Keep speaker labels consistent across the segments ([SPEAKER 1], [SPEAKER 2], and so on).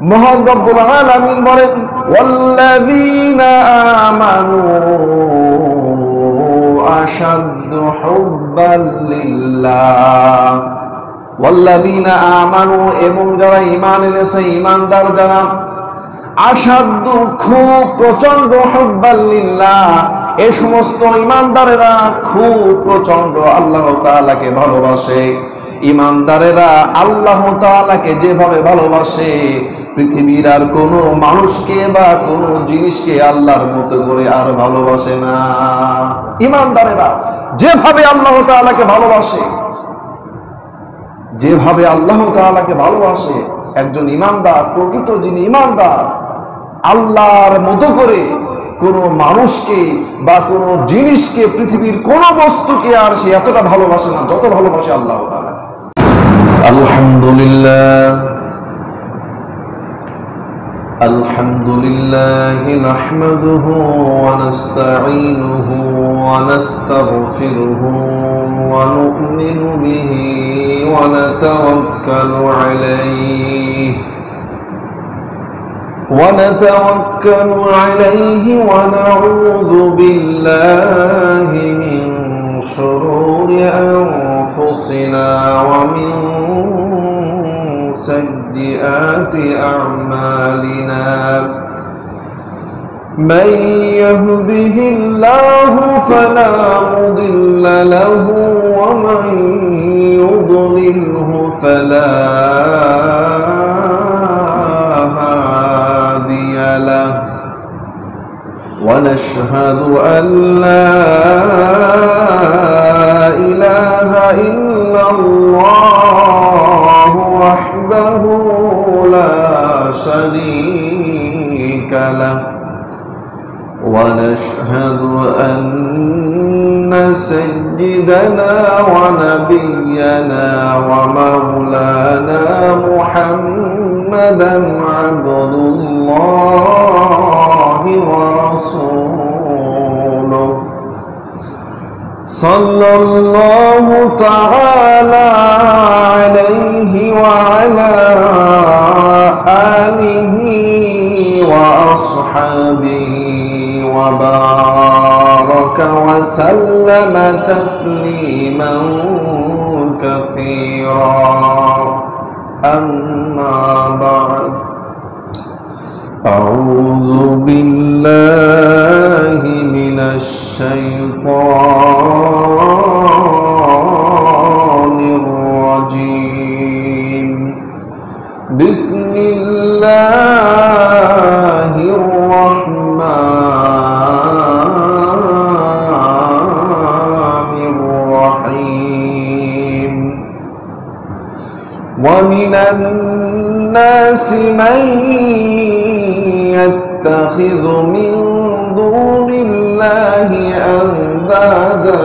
[SPEAKER 1] মহান রব্বুল আলামিন বলেন, ওয়াল্লাযীনা আমানু আশাদ্দু হুব্বাল লিল্লাহ। ওয়াল্লাযীনা আমানু, এবং যারা ঈমান এনেছে, ঈমানদার যারা, আশাদ্দু খুব প্রচন্ড, হুব্বাল লিল্লাহ এই সমস্ত ঈমানদারেরা খুব প্রচন্ড আল্লাহ তাআলাকে ভালোবাসে। ঈমানদারেরা আল্লাহ তাআলাকে যেভাবে ভালোবাসে, পৃথিবীর আর কোনো মানুষকে বা কোনো জিনিসকে আল্লাহর মতো করে আর ভালোবাসে না। ঈমানদারেরা যেভাবে আল্লাহ তাআলাকে ভালোবাসে, যেভাবে আল্লাহ তাআলাকে ভালোবাসে, একজন ঈমানদার, প্রকৃত যিনি ঈমানদার, আল্লাহর মতো করে কোনো মানুষকে বা কোনো জিনিসকে, পৃথিবীর কোনো বস্তুকে আর সে এতটা ভালোবাসে না যত ভালোবাসে আল্লাহ তাআলা। আলহামদুলিল্লাহ, আলহামদুলিল্লাহ নাহমাদুহু ওয়া নাস্তাঈনুহু ওয়া নাস্তাগফিরুহু ওয়া নু'মিনু বিহি ওয়া নাতাওয়াক্কালু আলাইহি ونتوكل عليه ونعوذ بالله من شرور أنفسنا ومن سيئات أعمالنا من يهده الله فلا مضل له ومن يضلله فلا له ونشهد أن لا إله إلا الله وحده لا شريك له ونشهد أن سيدنا ونبينا ومولانا محمدا عبد الله ورسوله صلى الله تعالى عليه وعلى آله وأصحابه وبارك وسلم تسليما كثيرا. أما بعد، أعوذ بالله من الشيطان الرجيم. بسم الله الرحمن الرحيم. ومن الناس من يتخذ من دون الله أندادا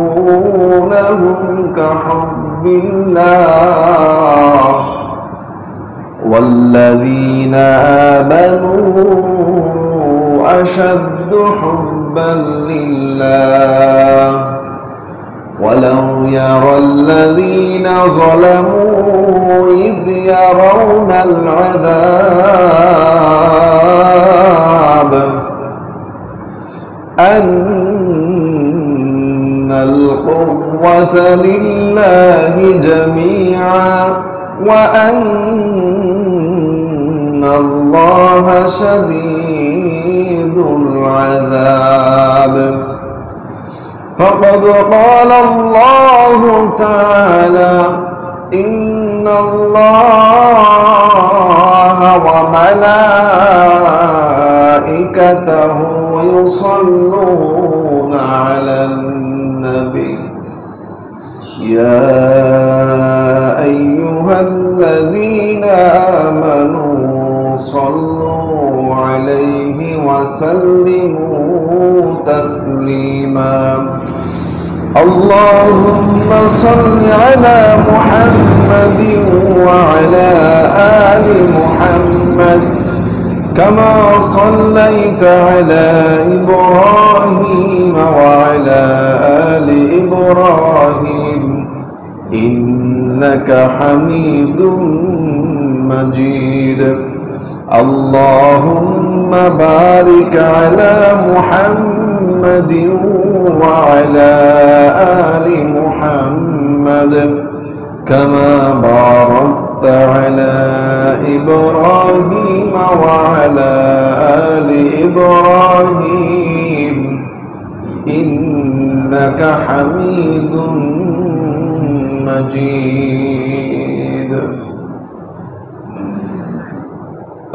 [SPEAKER 1] يحبونهم كحب الله والذين آمنوا أشد حبا لله ولو يرى الذين ظلموا إذ يرون العذاب أن القوة لله جميعا وأن الله شديد العذاب. فقد قال الله تعالى: إن الله وملائكته يصلون على النبي يا أيها الذين آمنوا صلوا عليه وسلموا تسليما. اللهم صل على محمد وعلى آل محمد كما صليت على إبراهيم وعلى آل إبراهيم إنك حميد مجيد اللهم بارك على محمد وعلى آل محمد كما باركت على إبراهيم وعلى آل إبراهيم إنك حميد مجيد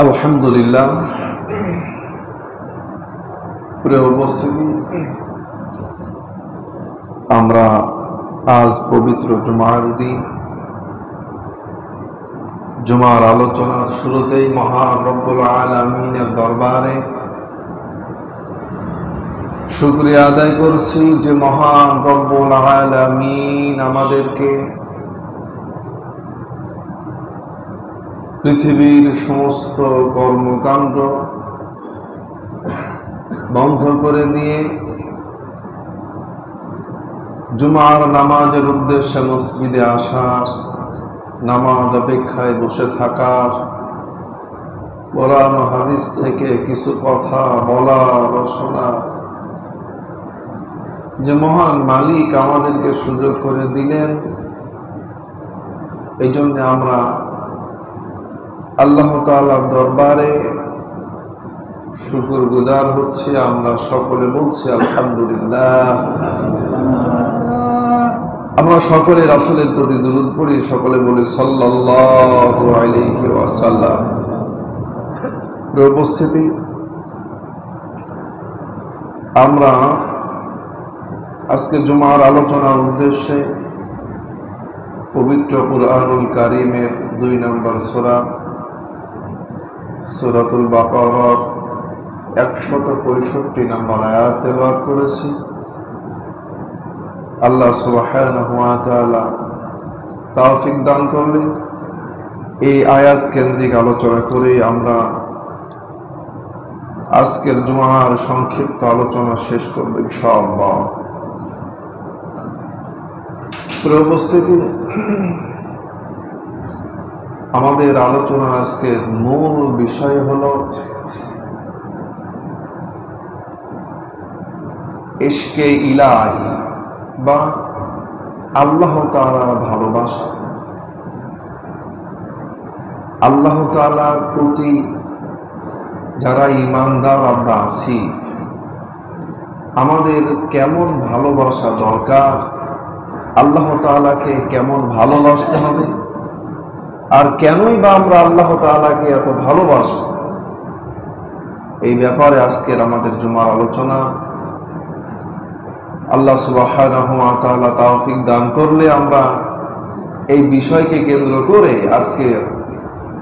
[SPEAKER 1] الحمد لله প্রিয় উপস্থিতি, আমরা আজ পবিত্র জুমার দিন, জুমার আলোচনার শুরুতেই মহান রব্বুল আলামিনের দরবারে শুকরিয়া আদায় করছি যে মহান রব্বুল আলামিন আমাদেরকে পৃথিবীর সমস্ত কর্মকাণ্ড বন্ধ করে দিয়ে জুমার নামাজের উদ্দেশ্যে মসজিদে আসার, নামাজ অপেক্ষায় বসে থাকার, কোরআন ও হাদিস থেকে কিছু কথা বলার ও শোনার যে মহান মালিক আমাদেরকে সুযোগ করে দিলেন, এই জন্য আমরা আল্লাহ তাআলার দরবারে শুকর গুজার হচ্ছি। আমরা সকলে বলছি আলহামদুলিল্লাহ। আমরা সকলে রাসূলের প্রতি দুরূদ পড়ি, সকলে বলি সাল্লাল্লাহু আলাইহি ওয়াসাল্লাম। প্রিয় উপস্থিতি, আমরা আজকে জুমার আলোচনার উদ্দেশ্যে পবিত্র কুরআনুল কারীমের 2 নম্বর সূরা সূরাতুল বাকারার 165 নম্বর আয়াত তেলাওয়াত করেছি। আল্লাহ সুবহানাহু ওয়া তাআলা তৌফিক দান করলে এই আয়াত কেন্দ্রিক আলোচনা করে আমরা আজকের জুমার সংক্ষিপ্ত আলোচনা শেষ করব ইনশাআল্লাহ। প্রিয় উপস্থিতি, আমাদের আলোচনার আজকের মূল বিষয় হলো ইশকে ইলাহি বা আল্লাহ তাআলার ভালোবাসা। আল্লাহ তাআলার প্রতি যারা ঈমানদার আমরা আছি, আমাদের কেমন ভালোবাসা দরকার, আল্লাহ তাআলাকে কেমন ভালোবাসতে হবে, আর কেনই বা আমরা আল্লাহ তাআলাকে এত ভালোবাসব, এই ব্যাপারে আজকের আমাদের জুমার আলোচনা। আল্লাহ সুবহানাহু ওয়া তাআলা তৌফিক দান করলে আমরা এই বিষয়কে কেন্দ্র করে আজকে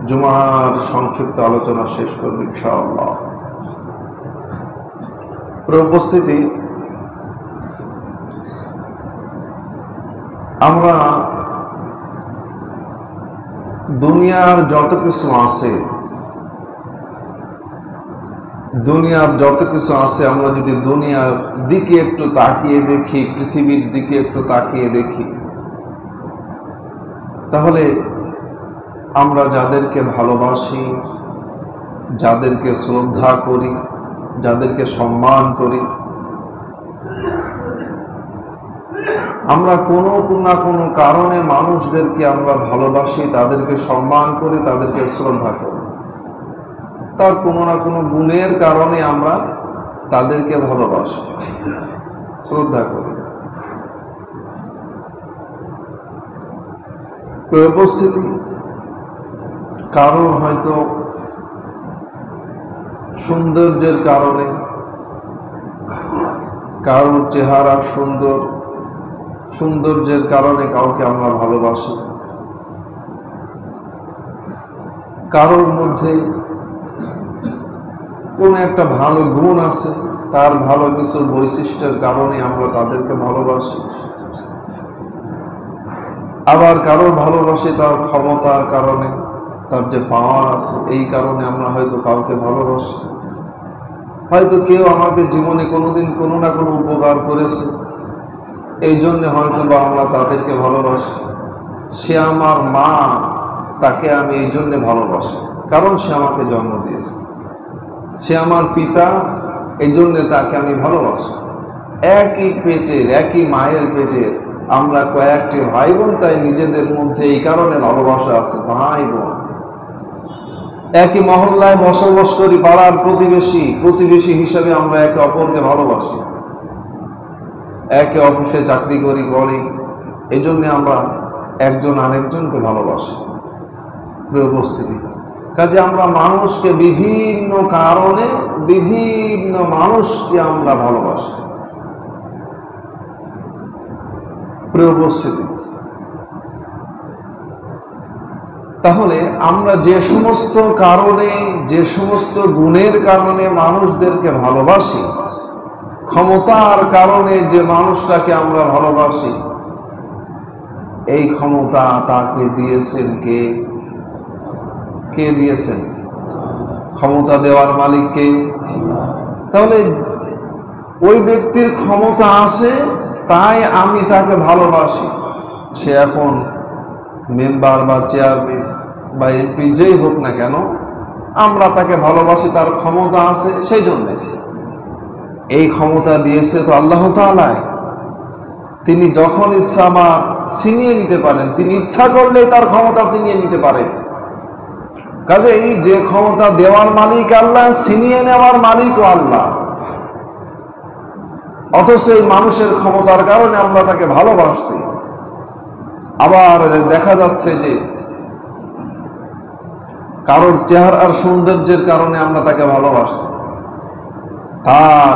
[SPEAKER 1] জুমার সংক্ষিপ্ত আলোচনা শেষ করব ইনশাআল্লাহ। প্রিয় উপস্থিতি, আমরা দুনিয়ার যত কিছু আছে, আমরা যদি দুনিয়ার দিকে একটু তাকিয়ে দেখি, পৃথিবীর দিকে একটু তাকিয়ে দেখি, তাহলে আমরা যাদেরকে ভালোবাসি, যাদেরকে শ্রদ্ধা করি, যাদেরকে সম্মান করি, আমরা কোনো না কোনো কারণে মানুষদেরকে আমরা ভালোবাসি, তাদেরকে সম্মান করি, তাদেরকে শ্রদ্ধা করি। তার কোনো না কোনো গুণের কারণে আমরা তাদেরকে ভালোবাসি, শ্রদ্ধা করি। উপস্থিতি, কারণ হয়তো সৌন্দর্যের কারণে, কারোর চেহারা সৌন্দর্যের কারণে কাউকে আমরা ভালোবাসি, কারোর মধ্যে কোন একটা ভালো গুণ আছে, তার ভালো কিছু বৈশিষ্ট্যের কারণে আমরা তাদেরকে ভালোবাসি। আবার কারোর ভালোবাসি তার ক্ষমতার কারণে, তার যে পাওয়ার আছে, এই কারণে আমরা হয়তো কাউকে ভালোবাসি। হয়তো কেউ আমাদের জীবনে কোনোদিন কোনো না কোনো উপকার করেছে, এই জন্য হয়তো বা আমরা তাদেরকে ভালোবাসি। সে আমার মা, তাকে আমি এই জন্যে ভালোবাসি, কারণ সে আমাকে জন্ম দিয়েছে, সে আমার পিতা, এই জন্যে তাকে আমি ভালোবাসি। একই পেটের, একই মায়ের পেটের আমরা কয়েকটি ভাই বোন, তাই নিজেদের মধ্যে এই কারণে ভালোবাসা আছে। ভাই বোন একই মহল্লায় বসবাস করি, পাড়ার প্রতিবেশী হিসাবে আমরা একে অপরকে ভালোবাসি, একে অফিসে চাকরি করি, এই জন্যে আমরা একজন আরেকজনকে ভালোবাসি। প্রিয় উপস্থিতি, কাজে আমরা মানুষকে বিভিন্ন কারণে, বিভিন্ন মানুষকে আমরা ভালোবাসি। প্রিয় উপস্থিতি, তাহলে আমরা যে সমস্ত কারণে, যে সমস্ত গুণের কারণে মানুষদেরকে ভালোবাসি, ক্ষমতার কারণে যে মানুষটাকে আমরা ভালোবাসি, এই ক্ষমতা তাকে দিয়েছেন কে? কে দিয়েছেন? ক্ষমতা দেওয়ার মালিক কে? তাহলে ওই ব্যক্তির ক্ষমতা আছে, তাই আমি তাকে ভালোবাসি। সে এখন মেম্বার বা চেয়ারম্যান বা এমপি যেই হোক না কেন, আমরা তাকে ভালোবাসি, তার ক্ষমতা আছে সেই জন্য। এই ক্ষমতা দিয়েছে তো আল্লাহ তাআলা, তিনি যখন ইচ্ছা আমার ছিনিয়ে নিতে পারেন, তিনি ইচ্ছা করলেই তার ক্ষমতা ছিনিয়ে নিতে পারেন। কাজেই যে ক্ষমতা দেওয়ার মালিক আল্লাহ, ছিনিয়ে নেওয়ার মালিকও আল্লাহ, অথচ এই মানুষের ক্ষমতার কারণে আমরা তাকে ভালোবাসছি। আবার দেখা যাচ্ছে যে কারোর চেহারার সৌন্দর্যের কারণে আমরা তাকে ভালোবাসছি, তার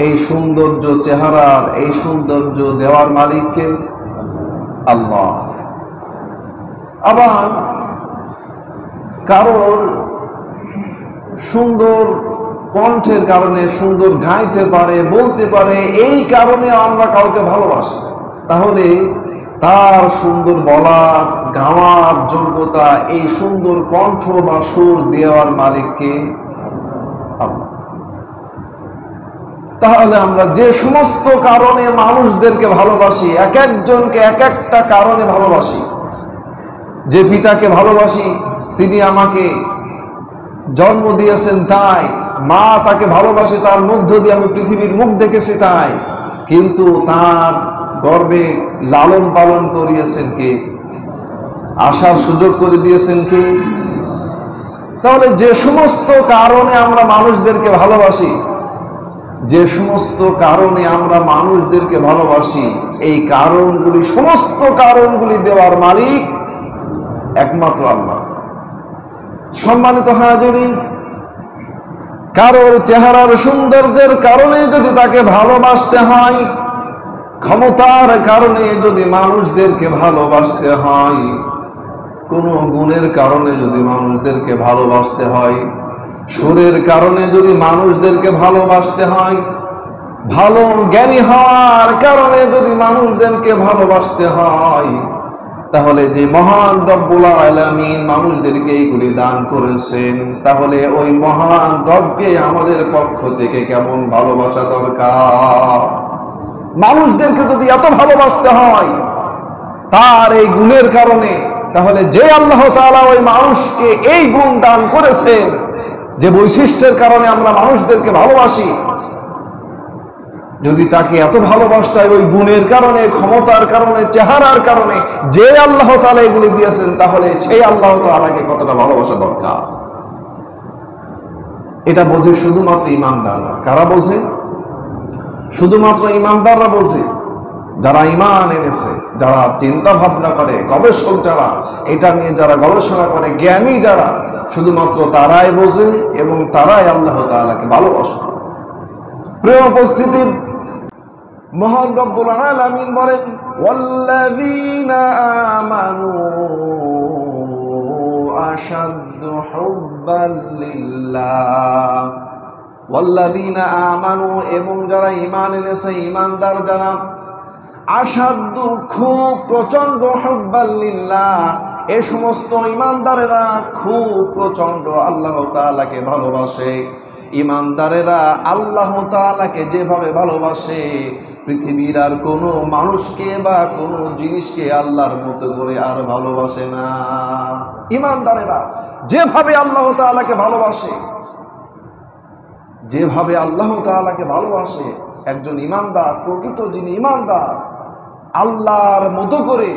[SPEAKER 1] এই সৌন্দর্য, চেহারার এই সৌন্দর্য দেওয়ার মালিককে আল্লাহ। আবার কারোর সুন্দর কণ্ঠের কারণে, সুন্দর গাইতে পারে, বলতে পারে, এই কারণে আমরা কাউকে ভালোবাসি। তাহলে তার সুন্দর বলা, গাওয়ার যোগ্যতা, এই সুন্দর কণ্ঠ বা সুর দেওয়ার মালিককে আল্লাহ। তাহলে আমরা যে সমস্ত কারণে মানুষদেরকে ভালোবাসি, এক একজনকে এক একটা কারণে ভালোবাসি। যে পিতাকে ভালোবাসি, তিনি আমাকে জন্ম দিয়েছেন তাই, মা তাকে ভালোবাসে, তার মধ্য দিয়ে আমি পৃথিবীর মুখ দেখেছি তাই, কিন্তু তার গর্ভে লালন পালন করিয়েছেন কে? আসার সুযোগ করে দিয়েছেন কে? তাহলে যে সমস্ত কারণে আমরা মানুষদেরকে ভালোবাসি, যে সমস্ত কারণে আমরা মানুষদেরকে ভালোবাসি, এই কারণগুলি, সমস্ত কারণগুলি দেওয়ার মালিক একমাত্র আল্লাহ। সম্মানিত হাজিরিন, কারোর চেহারার সৌন্দর্যের কারণে যদি তাকে ভালোবাসতে হয়, ক্ষমতার কারণে যদি মানুষদেরকে ভালোবাসতে হয়, কোনো গুণের কারণে যদি মানুষদেরকে ভালোবাসতে হয়, সুরের কারণে যদি মানুষদেরকে ভালোবাসতে হয়, ভালো জ্ঞানী হওয়ার কারণে যদি মানুষদেরকে ভালোবাসতে হয়, তাহলে যে মহান রব্বুল আলামিন মানুষদেরকে এইগুলি দান করেছেন, তাহলে ওই মহান রবকে আমাদের পক্ষ থেকে কেমন ভালোবাসা দরকার। মানুষদেরকে যদি এত ভালোবাসতে হয় তার এই গুণের কারণে, তাহলে যে আল্লাহ তাআলা ওই মানুষকে এই গুণ দান করেছেন, যে বৈশিষ্ট্যের কারণে আমরা মানুষদেরকে ভালোবাসি, যদি তাকে এত ভালোবাসতে হয় ওই গুণের কারণে, ক্ষমতার কারণে, চেহারার কারণে, যে আল্লাহ তাআলা এগুলি দিয়েছেন, তাহলে সেই আল্লাহ তাআলাকে কতটা ভালোবাসা দরকার। এটা বোঝে শুধুমাত্র ঈমানদাররা। কারা বোঝে? শুধুমাত্র ঈমানদাররা বোঝে, যারা ঈমান এনেছে, যারা চিন্তা ভাবনা করে, গবেষক যারা, এটা নিয়ে যারা গবেষণা করে, জ্ঞানী যারা, শুধুমাত্র তারাই বোঝে এবং তারাই আল্লাহ তাআলাকে ভালোবাসে। প্রিয় উপস্থিতি, মহান রব্বুল আলামিন বলেন, ওয়াল্লাযীনা আমানু আশাদ্দু হুব্বাল লিল্লাহ। ওয়াল্লাযীনা আমানু, এবং যারা ঈমান এনেছে, ঈমানদার যারা, আশাদ্দু, খুব প্রচন্ড, হুব্বাল লিল্লাহ, এই সমস্ত ঈমানদারেরা খুব প্রচন্ড আল্লাহ তাআলাকে ভালোবাসে। ঈমানদারেরা আল্লাহ তাআলাকে যেভাবে ভালোবাসে, পৃথিবীর আর কোনো মানুষকে বা কোনো জিনিসকে আল্লাহর মতো করে আর ভালোবাসে না। ঈমানদারেরা যেভাবে আল্লাহ তাআলাকে ভালোবাসে, যেভাবে আল্লাহ তাআলাকে ভালোবাসে, একজন ঈমানদার, প্রকৃত যিনি ঈমানদার, আল্লাহর মতো করে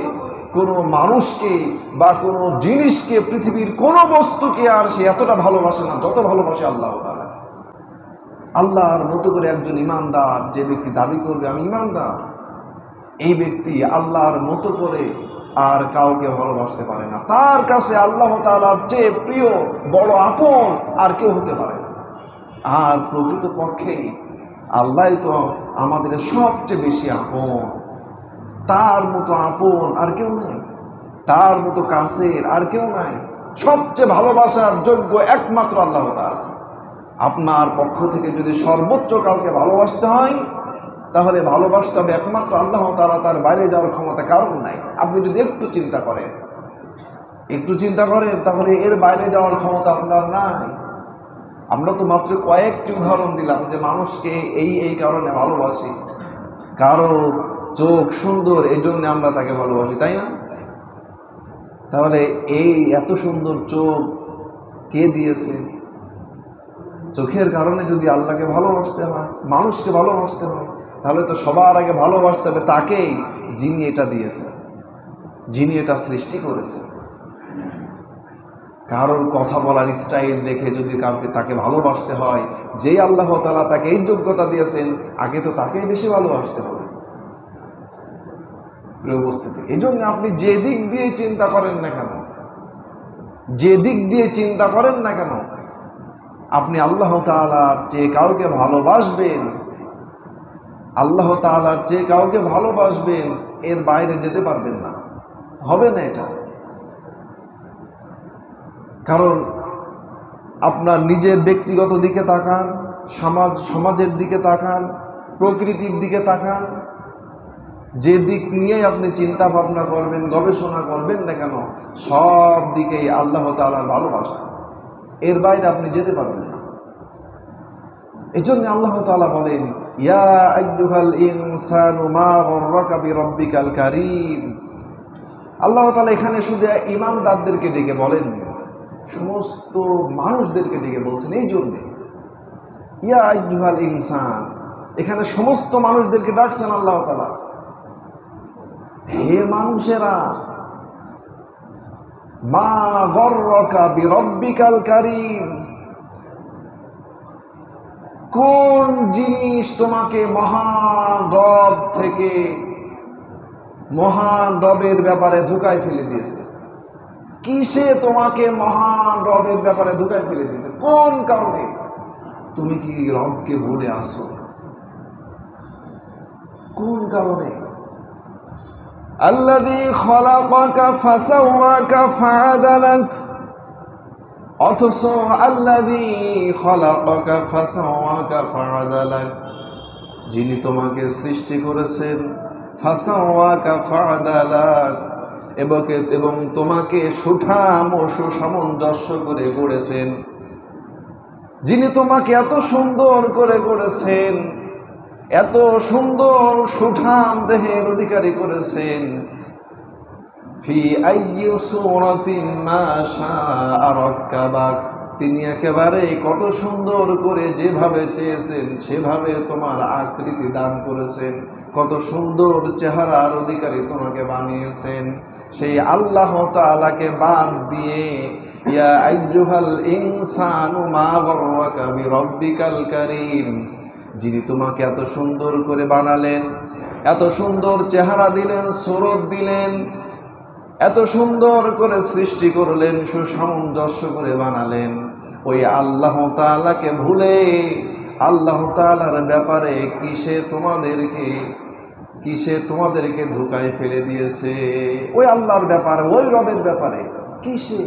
[SPEAKER 1] কোনো মানুষকে বা কোনো জিনিসকে, পৃথিবীর কোনো বস্তুকে আর সে এতটা ভালোবাসে না যত ভালোবাসে আল্লাহ তাআলা। আল্লাহর মতো করে একজন ঈমানদার, যে ব্যক্তি দাবি করবে আমি ঈমানদার, এই ব্যক্তি আল্লাহর মতো করে আর কাউকে ভালোবাসতে পারে না। তার কাছে আল্লাহ তাআলার চেয়ে প্রিয়, বড় আপন আর কেউ হতে পারে না। আর প্রকৃত পক্ষে আল্লাহই তো আমাদের সবচেয়ে বেশি আপন। তার মতো আপন আর কেউ নাই, তার মতো কাছের আর কেউ নাই। সবচেয়ে ভালোবাসার যোগ্য একমাত্র আল্লাহ তাআলা। আপনার পক্ষ থেকে যদি সর্বোচ্চ কাউকে ভালোবাসতে হয়, তাহলে ভালোবাসতে হবে একমাত্র আল্লাহ তাআলা, তার বাইরে যাওয়ার ক্ষমতা কারণ নাই। আপনি যদি একটু চিন্তা করেন, তাহলে এর বাইরে যাওয়ার ক্ষমতা আপনার নাই। আমরা তো মাত্র কয়েকটি উদাহরণ দিলাম যে মানুষকে এই কারণে ভালোবাসি। কারো চোখ সুন্দর, এই জন্য আমরা তাকে ভালোবাসি, তাই না? তাহলে এই এত সুন্দর চোখ কে দিয়েছে? চোখের কারণে যদি আল্লাহকে ভালোবাসতে হয়, মানুষকে ভালোবাসতে হয়, তাহলে তো সবার আগে ভালোবাসতে হবে তাকেই, যিনি এটা দিয়েছে, যিনি এটা সৃষ্টি করেছে। কারোর কথা বলার স্টাইল দেখে যদি কাউকে তাকে ভালোবাসতে হয়, যেই আল্লাহ তাআলা তাকে এই যোগ্যতা দিয়েছেন, আগে তো তাকেই বেশি ভালোবাসতে হবে। প্রিয় উপস্থিতি, এই জন্য আপনি যে দিক দিয়ে চিন্তা করেন না কেন, আপনি আল্লাহ তাআলার চেয়ে কাউকে ভালোবাসবেন, এর বাইরে যেতে পারবেন না, হবে না এটা। কারণ আপনার নিজের ব্যক্তিগত দিকে তাকান, সমাজের দিকে তাকান, প্রকৃতির দিকে তাকান, যে দিক নিয়ে আপনি চিন্তা ভাবনা করবেন, গবেষণা করবেন না কেন, সব দিকেই আল্লাহ তাআলার ভালোবাসা, এর বাইরে আপনি যেতে পারবেন না। এজন্য আল্লাহ তাআলা বলেন, ইয়া আইয়ুহাল ইনসানু মা গররাকা বিরাব্বিকাল কারীম। আল্লাহ তাআলা এখানে শুধু ঈমানদারদেরকে ডেকে বলেন, সমস্ত মানুষদেরকে ডেকে বলছেন। এই জন্য ইয়া আইয়ুহাল ইনসান, এখানে সমস্ত মানুষদেরকে ডাকছেন আল্লাহ তাআলা। হে মানুষেরা, মা গররাকা বিরাব্বিকাল কারীম, কোন জিনিস তোমাকে মহান রব থেকে, মহান রবের ব্যাপারে ধোঁকায় ফেলে দিয়েছে? কিসে তোমাকে মহান রবের ব্যাপারে ধোঁকায় ফেলে দিয়েছে? কোন কারণে তুমি কি রবকে ভুলে আসো? কোন কারণে? আল্লাযী খালাকাকা ফাসাওয়াকা ফাআদালাক, অথচ আল্লাযী খালাকাকা ফাসাওয়াকা ফাআদালাক, যিনি তোমাকে সৃষ্টি করেছেন, ফাসাওয়াকা ফাআদালাক, এবং তোমাকে সুঠাম ও সুসামঞ্জস্য করে গড়েছেন, যিনি তোমাকে এত সুন্দর করে গড়েছেন, এত সুন্দর সুঠাম দেহের অধিকারী করেছেন, ফি আইয়ি সূরাতিন মা শাআ রাক্কাবাক, তিনি একেবারে কত সুন্দর করে যেভাবে চেয়েছেন সেভাবে তোমার আকৃতি দান করেছেন, কত সুন্দর চেহারার অধিকারী তোমাকে বানিয়েছেন। সেই আল্লাহ তাআলাকে বাদ দিয়ে ইয়া আইয়ুহাল ইনসানু মা গররাকা বিরাব্বিকাল কারীম, যিনি তোমাকে এত সুন্দর করে বানালেন, এত সুন্দর চেহারা দিলেন, সুরত দিলেন, এত সুন্দর করে সৃষ্টি করলেন, সুসামঞ্জস্য করে বানালেন, ওই আল্লাহ তাআলাকে ভুলে আল্লাহ তাআলার ব্যাপারে কিসে তোমাদেরকে ধোঁকায় ফেলে দিয়েছে? ওই আল্লাহর ব্যাপারে, ওই রবের ব্যাপারে কিসে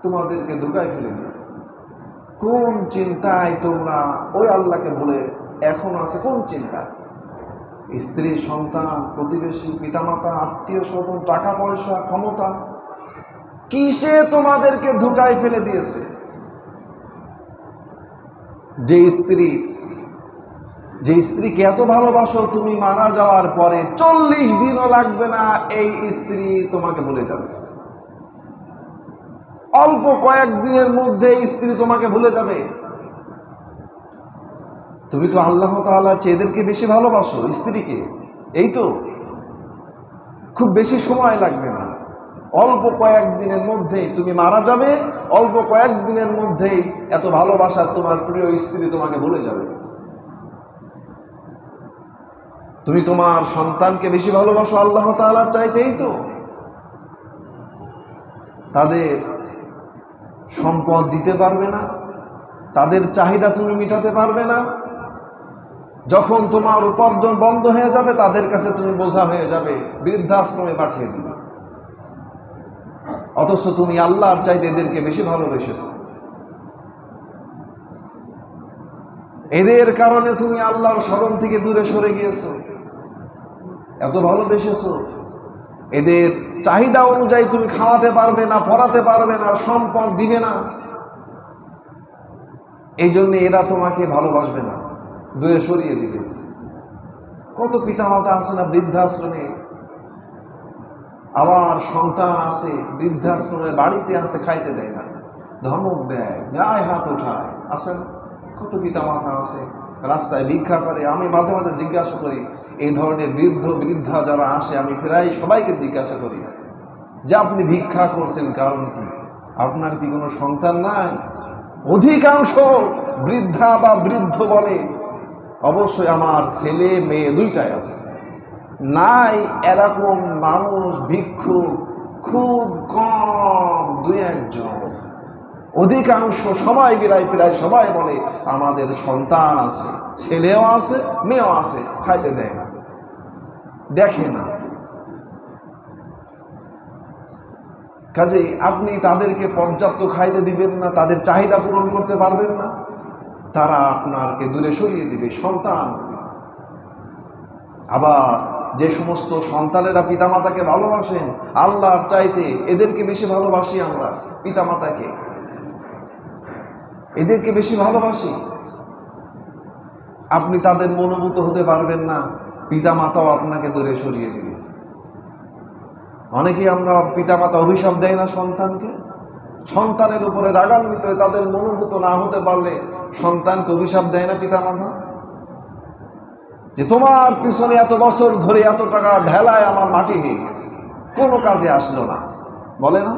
[SPEAKER 1] তোমাদেরকে ধোঁকায় ফেলে দিয়েছে? কোন চিন্তায় তোমরা ওই আল্লাহকে ভুলে এখন আছে? কোন চিন্তা? স্ত্রী, সন্তান, প্রতিবেশী, পিতামাতা, আত্মীয় স্বজন, টাকা পয়সা, ক্ষমতা, কিসে তোমাদেরকে ধোঁকায় ফেলে দিয়েছে? যে স্ত্রী যে স্ত্রীকে এত ভালোবাসো, তুমি মারা যাওয়ার পরে 40 দিনও লাগবে না এই স্ত্রী তোমাকে ভুলে যাবে। অল্প কয়েকদিনের মধ্যে স্ত্রী তোমাকে ভুলে যাবে। তুমি তো আল্লাহ তাআলা এদেরকে বেশি ভালোবাসো স্ত্রীকে, এই তো খুব বেশি সময় লাগবে না, অল্প কয়েকদিনের মধ্যেই তুমি মারা যাবে, অল্প কয়েকদিনের মধ্যেই এত ভালোবাসার তোমার প্রিয় স্ত্রী তোমাকে ভুলে যাবে। তুমি তোমার সন্তানকে বেশি ভালোবাসো আল্লাহ তাআলার চাইতেই তো। তাদের সম্পদ দিতে পারবে না, তাদের চাহিদা তুমি মিটাতে পারবে না। যখন তোমার উপার্জন বন্ধ হয়ে যাবে, তাদের কাছে তুমি বোঝা হয়ে যাবে, বৃদ্ধাশ্রমে পাঠিয়ে দিবে। অথচ তুমি আল্লাহর চাইতে এদেরকে বেশি ভালোবেসেছো। এদের কারণে তুমি আল্লাহর স্মরণ থেকে দূরে সরে গিয়েছো, এত ভালোবেসেছো। এদের চাহিদা অনুযায়ী তুমি খাওয়াতে পারবে না, পড়াতে পারবে না, সম্পদ দিবে না, এই জন্য এরা তোমাকে ভালোবাসবে না, দূরে সরিয়ে দিবে। কত পিতামাতা আছে না বৃদ্ধাশ্রমে, আবার সন্তান আছে বৃদ্ধাশ্রমে, বাড়িতে আছে, খাইতে দেয় না, ধমক দেয়, গায়ে হাত ওঠায়, আছে না? কত পিতামাতা আছে রাস্তায় ভিক্ষা করে। আমি মাঝে মাঝে জিজ্ঞাসা করি, এই ধরনের বৃদ্ধা যারা আসে, আমি প্রায় সবাইকে জিজ্ঞাসা করি যে আপনি ভিক্ষা করছেন কারণ কি? আপনার কি কোনো সন্তান নাই? অধিকাংশ বৃদ্ধা বা বৃদ্ধ বলে অবশ্যই আমার ছেলে মেয়ে দুইটাই আছে। নাই এরকম মানুষ ভিক্ষুক খুব কম, 2-1 জন। অধিকাংশ সবাই প্রায় সবাই বলে আমাদের সন্তান আছে, ছেলেও আছে, মেয়েও আছে, খাইতে দেয় না, দেখে না। কাজেই আপনি তাদেরকে পর্যাপ্ত খাইতে দিবেন না, তাদের চাহিদা পূরণ করতে পারবেন না, তারা আপনাকে দূরে সরিয়ে দিবে। সন্তান, আবার যে সমস্ত সন্তানেরা পিতামাতাকে ভালোবাসেন আল্লাহর চাইতে, এদেরকে বেশি ভালোবাসি আমরা, পিতামাতাকে এদেরকে বেশি ভালোবাসি। আপনি তাদের মনোভূত হতে পারবেন না, পিতামাতাও আপনাকে দূরে সরিয়ে দিবে। অনেকেই আমরা পিতামাতা অভিশাপ দেয় না সন্তানকে, সন্তানের উপরে রাগান্বিত হয়ে তাদের মনোভূত না হতে পারলে সন্তানকে অভিশাপ দেয় না পিতামাতা, যে তোমার পিছনে এত বছর ধরে এত টাকা ঢেলায় আমার মাটি হয়ে গেছে, কোনো কাজে আসলো না, বলে না?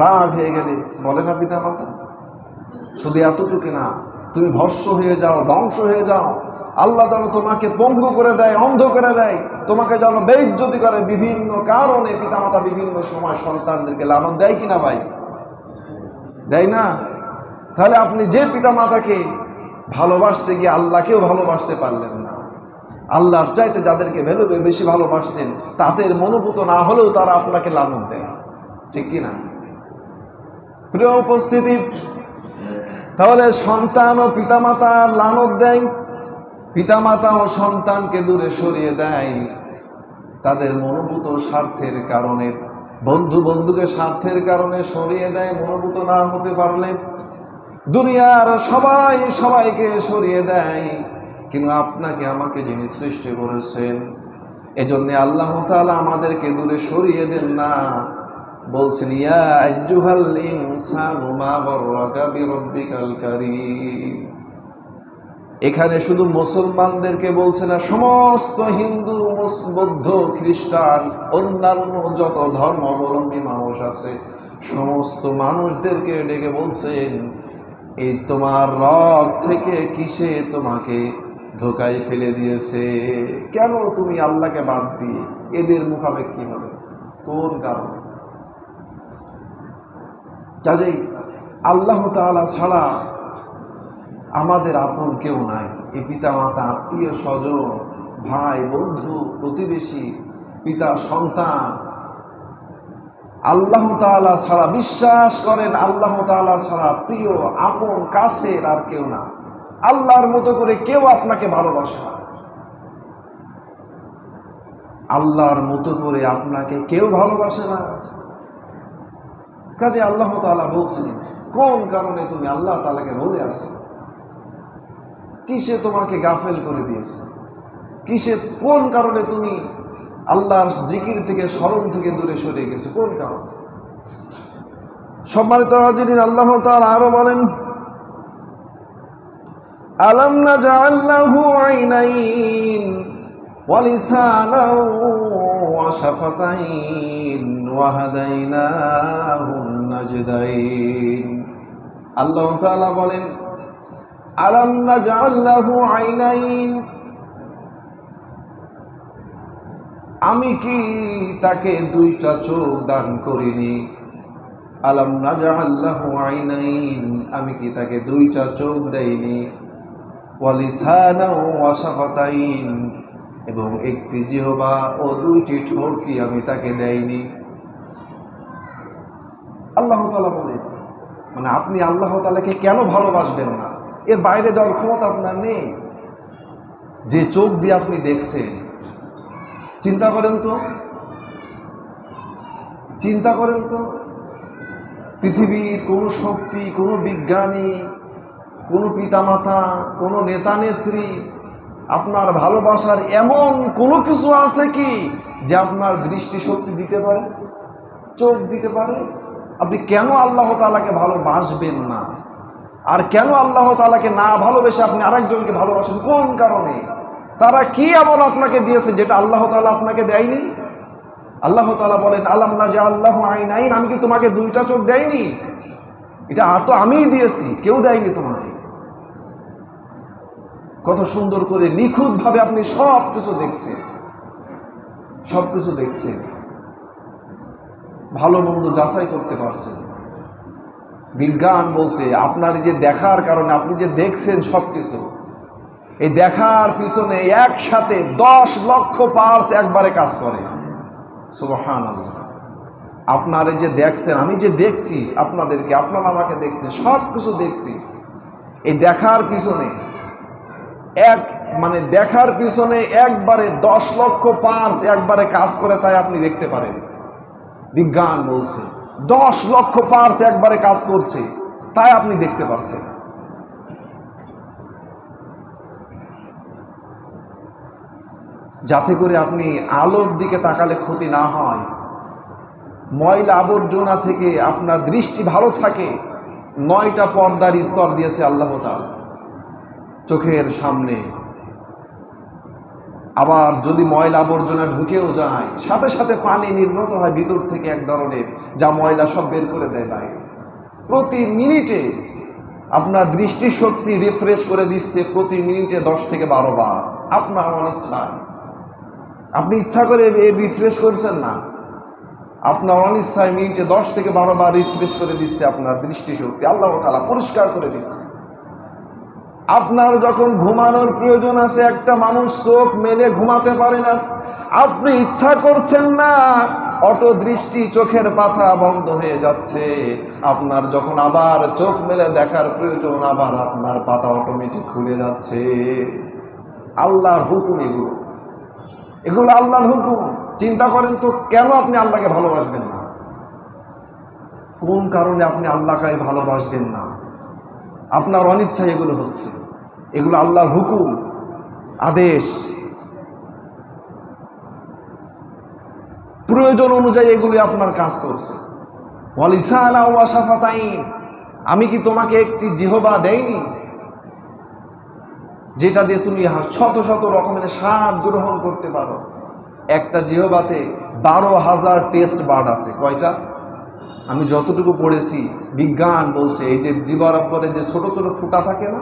[SPEAKER 1] রাগ হয়ে গেলে বলে না পিতামাতা? শুধু এতটুকু না, তুমি ভস্ম হয়ে যাও, ধ্বংস হয়ে যাও, আল্লাহ যেন তোমাকে পঙ্গু করে দেয়, অন্ধ করে দেয়, তোমাকে যেন বেইজ্জতি করে। বিভিন্ন কারণে পিতামাতা বিভিন্ন সময় সন্তানদেরকে লালন দেয় কিনা ভাই? দেয় না? তাহলে আপনি যে পিতামাতাকে ভালোবাসতে গিয়ে আল্লাহকেও ভালোবাসতে পারলেন না, আল্লাহর চাইতে যাদেরকে বেশি ভালোবাসছেন তাদের মনোভূত না হলেও তারা আপনাকে লালন দেয়, ঠিক কিনা? প্রিয় উপস্থিতি, তাহলে সন্তান ও পিতামাতার লানত দেয়, পিতামাতা ও সন্তানকে দূরে সরিয়ে দেয় তাদের মনোভূত স্বার্থের কারণে, বন্ধুকে স্বার্থের কারণে সরিয়ে দেয়। মনোভূত না হতে পারলে দুনিয়ার সবাইকে সরিয়ে দেয়, কিন্তু আপনাকে আমাকে যিনি সৃষ্টি করেছেন, এজন্য আল্লাহ তাআলা আমাদেরকে দূরে সরিয়ে দেন না। বলছেন, ইয়া আইয়ুহাল ইনসানু মা গররাকা বিরব্বিকাল কারীম। এখানে শুধু মুসলমানদেরকে বলছে না, সমস্ত হিন্দু, বৌদ্ধ, খ্রিস্টান, অন্যান্য যত ধর্মাবলম্বী মানুষ আছে সমস্ত মানুষদেরকে ডেকে বলছেন, এই তোমার রব থেকে কিসে তোমাকে ধোকায় ফেলে দিয়েছে? কেন তুমি আল্লাহকে বাদ দিয়ে এদের মুখাপেক্ষী হবে? কোন কারণে? কাজেই আল্লাহ তাআলা ছাড়া আমাদের আপন কেউ নাই। এই পিতা মাতা, আত্মীয় স্বজন, ভাই বন্ধু, প্রতিবেশী, পিতা সন্তান, আল্লাহ তাআলা ছাড়া, বিশ্বাস করেন আল্লাহ তাআলা ছাড়া প্রিয়, আপন, কাছের আর কেউ না। আল্লাহর মতো করে কেউ আপনাকে ভালোবাসে না, আল্লাহর মতো করে আপনাকে কেউ ভালোবাসে না। কাজে আল্লাহ তাআলা বলছেন, কোন কারণে তুমি আল্লাহ তাআলাকে ভুলে আছো? কিসে তোমাকে গাফেল করে দিয়েছে? কিসে, কোন কারণে তুমি আল্লাহর জিকির থেকে, স্মরণ থেকে দূরে সরে গেছে? কোন কারণে? সম্মানিত হাজিরিন, আল্লাহ তাআলা আরো বলেন, আলাম নাজআল লাহু আইনাইন ওয়া লিসানান ওয়া শাফাতাইন ওয়া হাদাইনাহুন নাজদাইন। আল্লাহ তাআলা বলেন, আলাম নাজআল লাহু আইনাইন, আমি কি তাকে দুইটা চোখ দান করিনি? আলাম নাজআল লাহু আইনাইন, আমি কি তাকে দুইটা চোখ দেইনি? ওয়া লিসানান ওয়া শাফাতাইন, এবং একটি জিহ্বা ও দুইটি ঠোঁট কি আমি তাকে দেইনি? আল্লাহ তাআলা বলেন, মানে আপনি আল্লাহ তাআলাকে কেন ভালোবাসবেন না? এর বাইরে যাওয়ার ক্ষমতা আপনার নেই। যে চোখ দিয়ে আপনি দেখছেন, চিন্তা করেন তো, চিন্তা করেন তো, পৃথিবীর কোনো শক্তি, কোনো বিজ্ঞানী, কোনো পিতামাতা, কোনো নেতা নেত্রী আপনার ভালোবাসার এমন কোনো কিছু আছে কি যে আপনার দৃষ্টি শক্তি দিতে পারে, চোখ দিতে পারে? আপনি কেন আল্লাহ তাআলাকে ভালোবাসবেন না? আর কেন আল্লাহ তাআলাকে না ভালোবেসে আপনি আরেকজনকে ভালোবাসেন? কোন কারণে? তারা কি এমন আপনাকে দিয়েছে যেটা আল্লাহ তাআলা আপনাকে দেয়নি? আল্লাহ তাআলা বলেন, আলাম নাজআল লাহু আইনাইন, আমি কি তোমাকে দুইটা চোখ দেইনি? এটা তো আমিই দিয়েছি, কেউ দেয়নি তোমাকে। কত সুন্দর করে নিখুঁত ভাবে আপনি সব কিছু দেখছেন, সব কিছু দেখছেন, ভালো মন্দ যাচাই করতে পারছেন। বিজ্ঞান বলছে আপনার যে দেখার কারণে আপনি যে দেখছেন সবকিছু, এই দেখার পিছনে একসাথে 10 লক্ষ পার্টস একবারে কাজ করে। সুবহানাল্লাহ। আপনার এই যে দেখছেন, আমি যে দেখছি আপনাদেরকে, আপনারা আমাকে দেখছেন, সব কিছু দেখছি, এই দেখার পিছনে দেখার পিছনে একবারে 10 লক্ষ পার্টস একবারে কাজ করে, তাই আপনি দেখতে পারেন। বিজ্ঞান বলছে 10 লক্ষ পার্টস একবারে কাজ করছে, তাই আপনি দেখতে পাচ্ছেন। যাতে করে আপনি আলোর দিকে তাকালে ক্ষতি না হয়, ময়লা আবর্জনা থেকে আপনার দৃষ্টি ভালো থাকে। 9টা পর্দার স্তর দিয়েছে আল্লাহ তাআলা চোখের সামনে। আবার যদি ময়লা আবর্জনা ঢুকেও যায়, সাথে সাথে পানি নির্গত হয় ভিতর থেকে এক ধরনের, যা ময়লা সব বের করে দেয় বাইরে। প্রতি মিনিটে আপনার দৃষ্টি শক্তি রিফ্রেশ করে দিচ্ছে, প্রতি মিনিটে 10 থেকে 12 বার। আপনার অনিচ্ছায়, আপনি ইচ্ছা করে রিফ্রেশ করছেন না, আপনার অনিচ্ছায় মিনিটে 10 থেকে 12 বার রিফ্রেশ করে দিচ্ছে আপনার দৃষ্টি শক্তি। আল্লাহ তাআলা পরিষ্কার করে দিচ্ছে। আপনার যখন ঘুমানোর প্রয়োজন আছে, একটা মানুষ চোখ মেলে ঘুমাতে পারে না, আপনি ইচ্ছা করছেন না, অটো দৃষ্টি, চোখের পাতা বন্ধ হয়ে যাচ্ছে। আপনার যখন আবার চোখ মেলে দেখার প্রয়োজন, আবার আপনার পাতা অটোমেটিক খুলে যাচ্ছে। আল্লাহর হুকুম এগুলো, এগুলো আল্লাহর হুকুম। চিন্তা করেন তো, কেন আপনি আল্লাহকে ভালোবাসবেন না? কোন কারণে আপনি আল্লাহকে ভালোবাসবেন না? আপনার অনিচ্ছায় এগুলো হচ্ছে। এগুলো আল্লাহর হুকুম, আদেশ, প্রয়োজন অনুযায়ী এগুলি আপনার কাজ করছে। ওয়া লিসানান ওয়া শাফাতাইন, আমি কি তোমাকে একটি জিহ্বা দেইনি যেটা দিয়ে তুমি শত শত রকমের স্বাদ গ্রহণ করতে পারো? একটা জিহ্বাতে 12,000 টেস্ট বার্ড আছে। কয়টা? আমি যতটুকু পড়েছি, বিজ্ঞান বলছে এই যে জিহ্বার উপরে যে ছোট ছোট ফুটা থাকে না,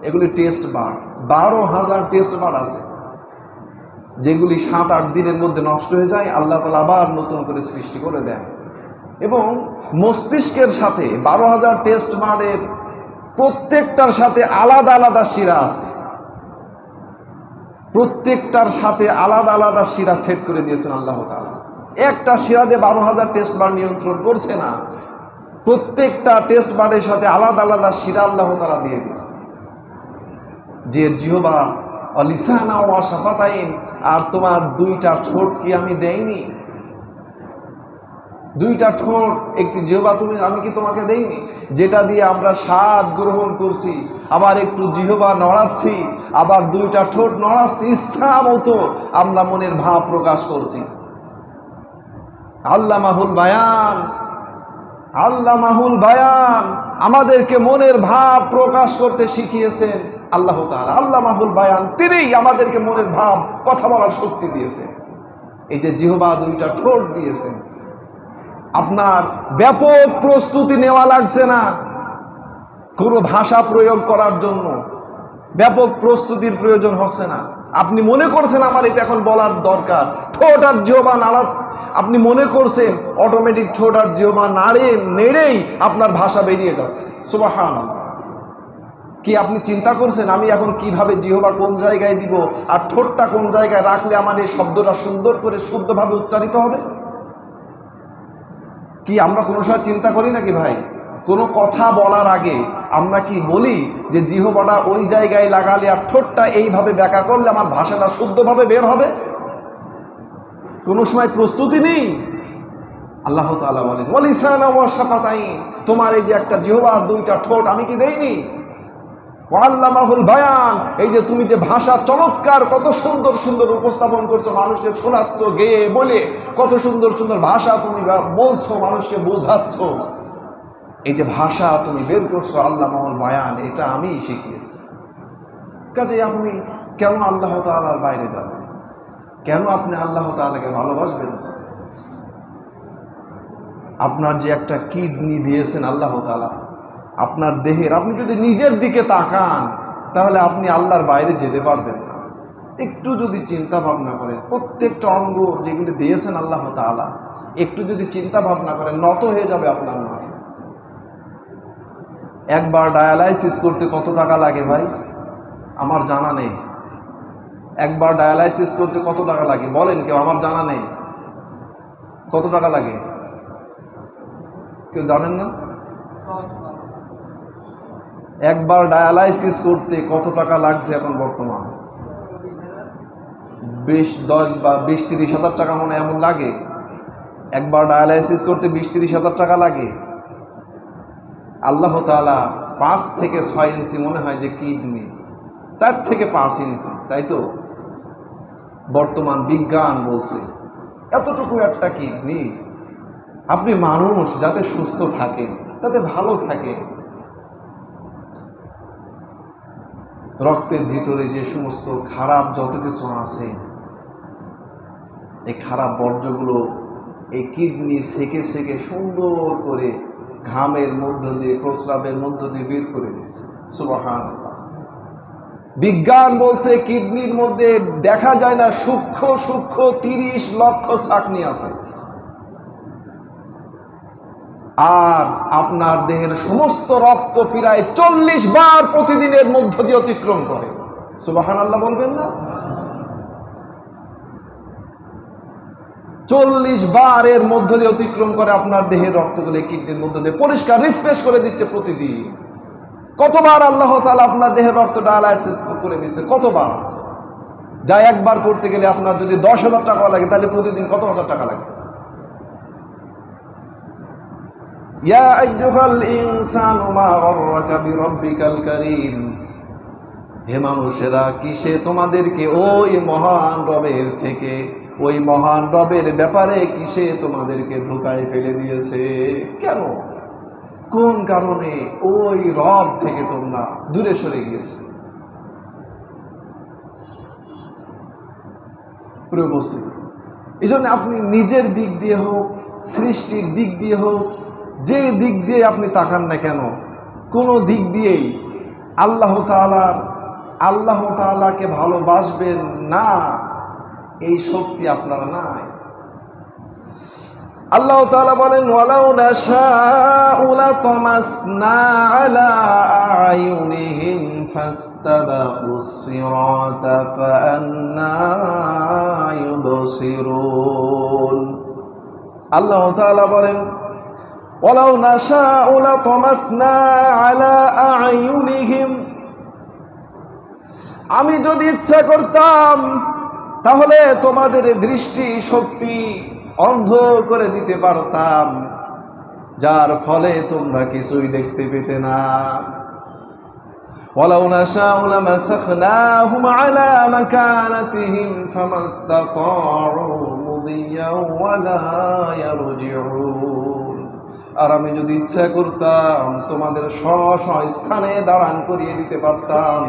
[SPEAKER 1] এগুলি টেস্ট বার্ড। 12,000 টেস্ট বার্ড আছে, যেগুলি 7-8 দিনের মধ্যে নষ্ট হয়ে যায়, আল্লাহ তাআলা আবার নতুন করে সৃষ্টি করে দেন। এবং মস্তিষ্কের সাথে 12,000 টেস্ট বার্ডের প্রত্যেকটার সাথে আলাদা আলাদা শিরা আছে। প্রত্যেকটার সাথে আলাদা আলাদা শিরা সেট করে দিয়েছেন আল্লাহ তাআলা। একটা শিরা দিয়ে 12,000 টেস্ট বার্ড নিয়ন্ত্রণ করছে না, প্রত্যেকটা টেস্ট বার্ডের সাথে আলাদা আলাদা শিরা আল্লাহ তাআলা দিয়ে দিয়েছে। যে জিহ্বা ওয়া লিসানা ওয়া শাফাতাইন, আর তোমার 2টা ঠোঁট কি আমি দেইনি? দুইটা ঠোঁট, একটি জিহ্বা আমি কি তোমাকে দেইনি, যেটা দিয়ে আমরা স্বাদ গ্রহণ করছি, আবার একটু জিহ্বা নড়াচ্ছি, আবার দুইটা ঠোঁট নড়াচ্ছি, ইচ্ছা মতো আমরা মনের ভাব প্রকাশ করছি। আল্লামাহুল বায়ান, আল্লামাহুল বায়ান, আমাদেরকে মনের ভাব প্রকাশ করতে শিখিয়েছেন আল্লাহ তাআলা। আল্লামাহুল বায়ান, তিনিই আমাদেরকে মনের ভাব কথা বলার শক্তি দিয়েছেন। এই যে জিহ্বা, দুইটা ঠোঁট দিয়েছেন, আপনার ব্যাপক প্রস্তুতি নেওয়া লাগছে না কোনো ভাষা প্রয়োগ করার জন্য, ব্যাপক প্রস্তুতির প্রয়োজন হচ্ছে না। আপনি মনে করছেন আমার এটা এখন বলার দরকার, ঠোঁট আর জিহ্বা নাড়া, আপনি মনে করছেন অটোমেটিক ঠোঁট আর জিহ্বা নেড়েই আপনার ভাষা বেরিয়ে যাচ্ছে। সুবহানাল্লাহ। কি আপনি চিন্তা করছেন আমি এখন কিভাবে জিহ্বা কোন জায়গায় দিব আর ঠোঁটটা কোন জায়গায় রাখলে আমার এই শব্দটা সুন্দর করে শুদ্ধভাবে উচ্চারিত হবে? কি আমরা কোনো সময় চিন্তা করি নাকি ভাই? কোনো কথা বলার আগে আমরা কি বলি যে জিহ্বাটা ওই জায়গায় লাগালে আর ঠোঁটটা এইভাবে ব্যাকা করলে আমার ভাষাটা শুদ্ধভাবে বের হবে? কোনো সময় প্রস্তুতি নেই। আল্লাহ তাআলা বলেন ওয়ালিসানা ওয়া শাফাতাইন, তোমার এই যে একটা জিহ্বা আর দুইটা ঠোঁট আমি কি দেইনি? ওয়াল্লামাহুল বায়ান, এই যে তুমি যে ভাষা চমৎকার কত সুন্দর সুন্দর উপস্থাপন করছো, মানুষকে শোনাচ্ছ গেয়ে বলে, কত সুন্দর সুন্দর ভাষা তুমি বলছো, মানুষকে বোঝাচ্ছ, এই যে ভাষা তুমি বের করছো আল্লামাহুল বায়ান, এটা আমি শিখিয়েছি। কাজে আপনি কেন আল্লাহ তাআলার বাইরে যাবেন? কেন আপনি আল্লাহ তাআলাকে ভালোবাসবেন? আপনার যে একটা কিডনি দিয়েছেন আল্লাহ তাআলা আপনার দেহের, আপনি যদি নিজের দিকে তাকান তাহলে আপনি আল্লাহর বাইরে যেতে পারবেন না। একটু যদি চিন্তা ভাবনা করেন, প্রত্যেকটা অঙ্গ যেগুলি দিয়েছেন আল্লাহ তাআলা, একটু যদি চিন্তা ভাবনা করেন নত হয়ে যাবে আপনার মন। একবার ডায়ালাইসিস করতে কত টাকা লাগে ভাই? আমার জানা নেই। একবার ডায়ালাইসিস করতে কত টাকা লাগে বলেন কেউ? আমার জানা নেই। কত টাকা লাগে কেউ জানেন না? একবার ডায়ালাইসিস করতে কত টাকা লাগছে এখন বর্তমান? 20-30 হাজার টাকা মনে এমন লাগে। একবার ডায়ালাইসিস করতে 20-30 হাজার টাকা লাগে। আল্লাহ তাআলা 5 থেকে 6 ইঞ্চি মনে হয় যে কিডনি, 4 থেকে 5 ইঞ্চি, তাই তো বর্তমান বিজ্ঞান বলছে এতটুকু একটা কিডনি। আপনি মানুষ যাতে সুস্থ থাকে, যাতে ভালো থাকে, রক্তের ভিতরে যে সমস্ত খারাপ যত কিছু আছে, এই খারাপ বর্জ্যগুলো এই কিডনি সেকে সেকে সুন্দর করে ঘামের মধ্য দিয়ে, প্রস্রাবের মধ্য দিয়ে বের করে দিচ্ছে। সুবহানাল্লাহ। বিজ্ঞান বলছে কিডনির মধ্যে দেখা যায় না সূক্ষ্ম সূক্ষ্ম 30 লক্ষ ছাঁকনি আছে, আর আপনার দেহের সমস্ত রক্ত প্রায় 40 বার প্রতিদিনের মধ্য দিয়ে অতিক্রম করে। সুবহানাল্লাহ বলবেন না? 40 বার এর মধ্য দিয়ে অতিক্রম করে আপনার দেহের রক্তগুলো কিডনির মধ্য দিয়ে পরিষ্কার রিফ্রেশ করে দিচ্ছে প্রতিদিন। কতবার আল্লাহ তাআলা আপনার দেহের রক্ত ডায়ালাইসিস করে দিচ্ছে? কতবার? যা একবার করতে গেলে আপনার যদি 10,000 টাকা লাগে তাহলে প্রতিদিন কত হাজার টাকা লাগে? ইয়া আইয়ুহাল ইনসানু মা গাররাকা বিরাব্বিকাল কারীম, হে মানুষেরা কিসে তোমাদেরকে ওই মহান রবের থেকে, ওই মহান রবের ব্যাপারে কিসে তোমাদেরকে ধোঁকায় ফেলে দিয়েছে? কেন, কোন কারণে ওই রব থেকে তোমরা দূরে সরে গিয়েছে? প্রিয় উপস্থিতি, এই জন্য আপনি নিজের দিক দিয়ে হোক, সৃষ্টির দিক দিয়ে হোক, যে দিক দিয়ে আপনি তাকান না কেন, কোনো দিক দিয়েই আল্লাহ তাআলাকে ভালোবাসবেন না, এই শক্তি আপনার নাই। আল্লাহ তাআলা বলেন ওয়ালাউ নাশাউ লাতামাসনা আলা আয়ুনিহিম ফাস্তাবাকুস সিরাতা ফাআন্না ইউবসিরুন। আল্লাহ তাআলা বলেন ওয়ালাউ নাশাউ লাতামাসনা আলা আয়ুনিহিম, আমি যদি ইচ্ছা করতাম তাহলে তোমাদের দৃষ্টি শক্তি অন্ধ করে দিতে পারতাম, যার ফলে তোমরা কিছুই দেখতে পেতে না। ওয়ালাউ নাশাউ লামাসাখনাহুম আলা মাকানাতিহিম ফামাসতাতাউ মুদিয়াও ওয়ালা ইয়ারজিউন। আর আমি যদি ইচ্ছা করতাম তোমাদের স্ব স্থানে দাঁড়ান করিয়ে দিতে পারতাম,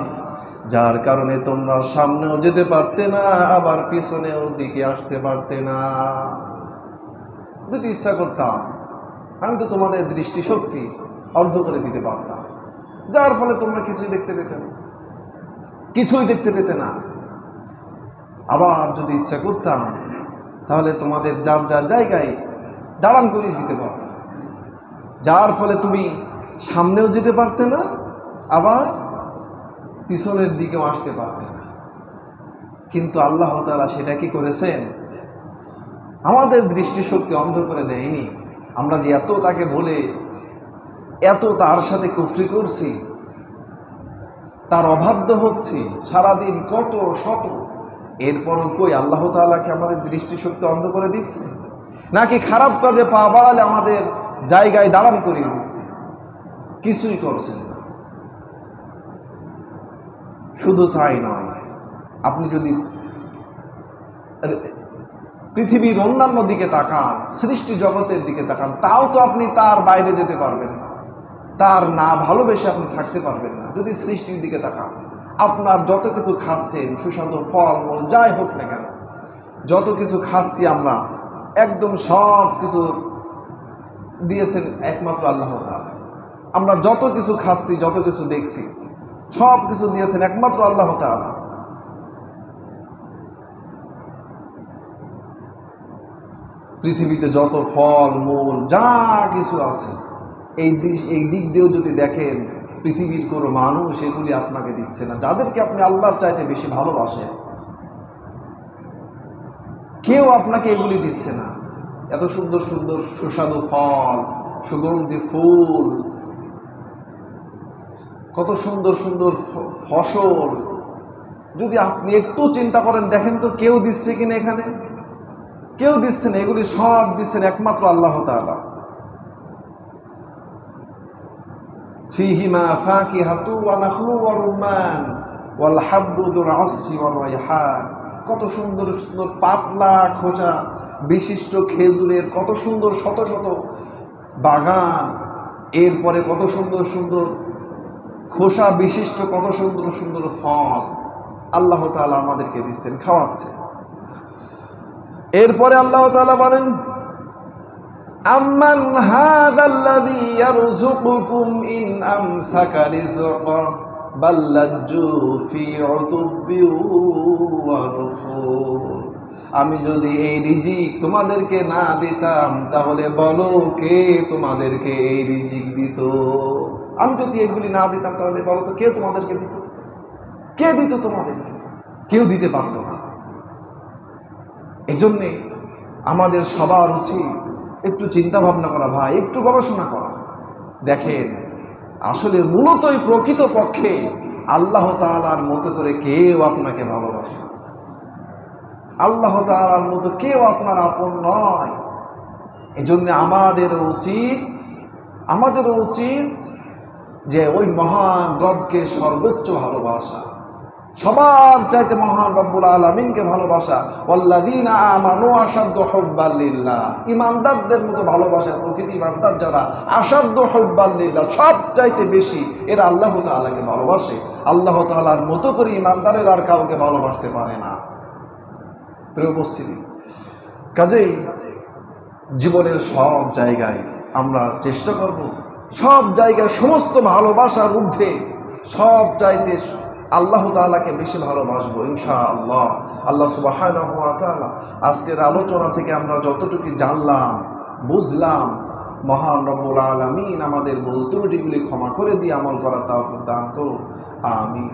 [SPEAKER 1] যার কারণে তোমরা সামনেও যেতে পারতে না, আবার পিছনেও দিকে আসতে পারতে না। যদি ইচ্ছা করতাম আমি তো তোমাদের দৃষ্টিশক্তি অন্ধ করে দিতে পারতাম, যার ফলে তোমরা কিছুই দেখতে পেতে না, কিছুই দেখতে পেতে না। আবার যদি ইচ্ছা করতাম তাহলে তোমাদের যার যার জায়গায় দাঁড়ান করিয়ে দিতে পারতাম, যার ফলে তুমি সামনেও যেতে পারতে না, আবার পিছনের দিকেও আসতে পারতে না। কিন্তু আল্লাহ তাআলা সেটা কি করেছেন? আমাদের দৃষ্টিশক্তি অন্ধ করে দেয়নি। আমরা যে এত তাকে বলে এত তার সাথে কুফরি করছি, তার অবাধ্য হচ্ছি সারাদিন কত শত, এরপরও কই আল্লাহ তাআলাকে আমাদের দৃষ্টিশক্তি অন্ধ করে দিচ্ছে? নাকি খারাপ কাজে পা বাড়ালে আমাদের জায়গায় দাঁড়ান করিয়ে দিচ্ছে? কিছুই করছেন না। শুধু তাই নয়, আপনি যদি পৃথিবীর অন্যান্য দিকে তাকান, সৃষ্টি জগতের দিকে তাকান, তাও তো আপনি তার বাইরে যেতে পারবেন না, তার না ভালোবেসে আপনি থাকতে পারবেন না। যদি সৃষ্টির দিকে তাকান, আপনার যত কিছু খাচ্ছেন, সুস্বাদু ফল মূল যাই হোক না কেন, যত কিছু খাচ্ছি আমরা, একদম সব কিছু দিয়েছেন একমাত্র আল্লাহ তাআলা। আমরা যত কিছু খাচ্ছি, যত কিছু দেখছি, সব কিছু দিয়েছেন একমাত্র আল্লাহ তাআলা। পৃথিবীতে যত ফল মূল যা কিছু আছে, এই দিক দিয়েও যদি দেখেন, পৃথিবীর কোনো মানুষ এগুলি আপনাকে দিচ্ছে না। যাদেরকে আপনি আল্লাহর চাইতে বেশি ভালোবাসেন, কেউ আপনাকে এগুলি দিচ্ছে না। এত সুন্দর সুন্দর সুস্বাদু ফল, সুগন্ধি ফুল, কত সুন্দর সুন্দর ফসল, যদি আপনি একটু চিন্তা করেন, দেখেন তো কেউ দিচ্ছে কিনা? এখানে কেউ দিচ্ছে না। এগুলি সব দিচ্ছেন একমাত্র আল্লাহ তাআলা। ফীহিমা ফাকিহাতু ওয়া নাখলু ওয়া রুম্মান ওয়াল হাব্বু যুল আসফি ওয়ার রায়হান। কত সুন্দর সুন্দর পাতলা খোসা বিশিষ্ট খেজুরের কত সুন্দর শত শত বাগান, এরপরে কত সুন্দর সুন্দর খোসা বিশিষ্ট কত সুন্দর সুন্দর ফল আল্লাহ তাআলা আমাদেরকে দিচ্ছেন, খাওয়াচ্ছেন। এরপরে আল্লাহ তাআলা বলেন, আম্মান হাযাল্লাযী ইয়ারযুকুকুম ইন আমসাকা রিজকা বাল লাজ্জু ফি উতুব্বি ওয়া নুফুর। আমি যদি এই রিজিক তোমাদেরকে না দিতাম, তাহলে বলো কে তোমাদেরকে এই রিজিক দিত? আমি যদি এগুলি না দিতাম, তাহলে বলো তো কে তোমাদেরকে দিত? কে দিত তোমাদেরকে? কেউ দিতে পারত না। এজন্যে আমাদের সবার উচিত একটু চিন্তা ভাবনা করা, ভাই, একটু গবেষণা করা। দেখেন, আসলে মূলতই প্রকৃত পক্ষে আল্লাহ তাআলার মতো করে কেউ আপনাকে ভালোবাসে, আল্লাহ তাআলার মতো কেউ আপনার আপন নয়। এজন্য আমাদেরও উচিত যে ওই মহান রবকে সর্বোচ্চ ভালোবাসা, সবার চাইতে মহান রব্বুল আলামিনকে ভালোবাসা। ওয়াল্লাযীনা আমানু আশাদ্দু হুব্বান লিল্লাহ। ঈমানদারদের মতো ভালোবাসা, প্রকৃত ঈমানদার যারা, আশাদ্দু হুব্বান লিল্লাহ, সব চাইতে বেশি এরা আল্লাহ তাআলাকে ভালোবাসে। আল্লাহ তাআলার মতো করে ঈমানদারের আর কাউকে ভালোবাসতে পারে না। প্রিয় উপস্থিতি, কাজেই জীবনের সব জায়গায় আমরা চেষ্টা করব, সব জায়গায় সমস্ত ভালোবাসার ঊর্ধ্বে সব চাইতে আল্লাহ তাআলাকে বেশি ভালোবাসবো ইনশাআল্লাহ। আল্লাহ সুবহানাহু ওয়া তাআলা আজকের আলোচনা থেকে আমরা যতটুকু জানলাম, বুঝলাম, মহান রব্বুল আলামিন আমাদের ভুল ত্রুটিগুলি ক্ষমা করে দিয়ে আমল করার তৌফিক দান করুন। আমিন।